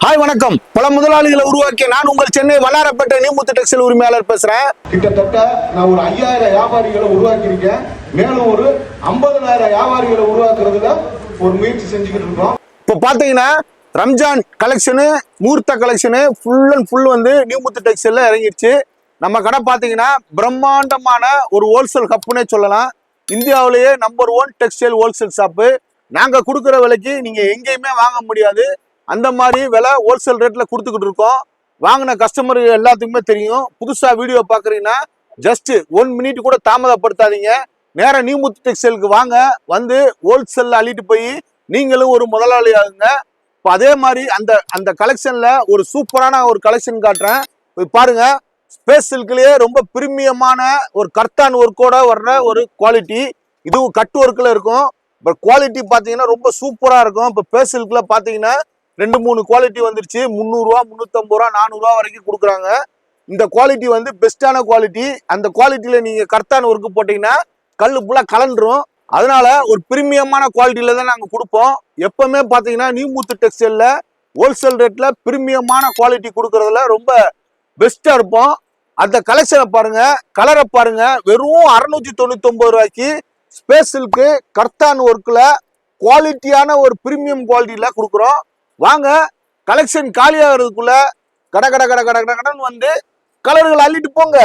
Hi வணக்கம். பல முதலாளிகளை உருவாக்கிய நான் உங்கள் சென்னை வல்லாரப்பேட்டை நியூமுத்து டெக்ஸ்டைல் உரிமையாளர் பேசுறேன். கிட்டத்தட்ட நான் ஒரு 5000 வியாபாரிகளை உருவாக்கியிருக்கேன். மேலும் ஒரு 50000 வியாபாரிகளை உருவாக்குறதுல ஒரு முயற்சி செஞ்சுக்கிட்டு இருக்கோம். இப்போ பாத்தீங்கன்னா ரம்ஜான் கலெக்ஷனு, முகூர்த்த கலெக்ஷனு ஃபுல் அண்ட் ஃபுல் வந்து நியூமுத்து டெக்ஸ்டைல்ல இறங்கிடுச்சு. நம்ம கடை பாத்தீங்கன்னா பிரம்மாண்டமான ஒரு ஹோல்சேல் ஹப்னே சொல்லலாம். இந்தியாவிலேயே நம்பர் 1 டெக்ஸ்டைல் ஹோல்சேல் ஷாப்பு. நாங்க கொடுக்குற விலைக்கு நீங்க எங்கேயுமே வாங்க முடியாது. அந்த மாதிரி விலை ஹோல்சேல் ரேட்ல கொடுத்துக்கிட்டு இருக்கோம். வாங்கின கஸ்டமர் எல்லாத்துக்குமே தெரியும். புதுசா வீடியோ பாக்குறீங்கன்னா ஜஸ்ட் 1 மினிட் கூட தாமதப்படுத்தாதீங்க. நேர நியூமுத்து டெக்ஸ்டைலுக்கு வாங்க, வந்து ஹோல்சேல்ல அள்ளிட்டு போய் நீங்களும் ஒரு முதலாளி ஆகுங்க. இப்போ அதே மாதிரி அந்த கலெக்ஷன்ல ஒரு சூப்பரான ஒரு கலெக்ஷன் காட்டுறேன், போய் பாருங்க. ஸ்பேஸ் சில்க்லயே ரொம்ப பிரீமியமான ஒரு கர்தான் ஒர்க்கோட வர்ற ஒரு குவாலிட்டி. இதுவும் கட் ஒர்க்ல இருக்கும். பட் குவாலிட்டி பாத்தீங்கன்னா ரொம்ப சூப்பரா இருக்கும். இப்போ ஸ்பேஸ் சில்க்ல பாத்தீங்கன்னா 2-3 குவாலிட்டி வந்துருச்சு. 300 ரூபா, 350 ரூபா, 400 ரூபா வரைக்கும் கொடுக்குறாங்க. இந்த குவாலிட்டி வந்து பெஸ்டான குவாலிட்டி. அந்த குவாலிட்டியில நீங்க கர்தான் ஒர்க்கு போட்டீங்கன்னா கல்லு ஃபுல்லா கலண்டுரும். அதனால ஒரு பிரீமியமான குவாலிட்டியில தான் நாங்க கொடுப்போம். எப்பவுமே பாத்தீங்கன்னா நியூமுத்து டெக்ஸ்டைல்ல ஹோல்சேல் ரேட்ல பிரீமியமான குவாலிட்டி கொடுக்கறதுல ரொம்ப பெஸ்டா இருப்போம். அந்த கலெக்ஷனை பாருங்க, கலரை பாருங்க. வெறும் 699 ரூபாய்க்கு ஸ்பேஸ் சில்க்கு கர்தான் ஒர்க்ல குவாலிட்டியான ஒரு பிரீமியம் குவாலிட்டியில கொடுக்குறோம். வாங்க, கலெக்ஷன் காலியாகிறதுக்குள்ள கட கட கட கட கடன்னு வந்து கலர்கள் அள்ளிட்டு போங்க.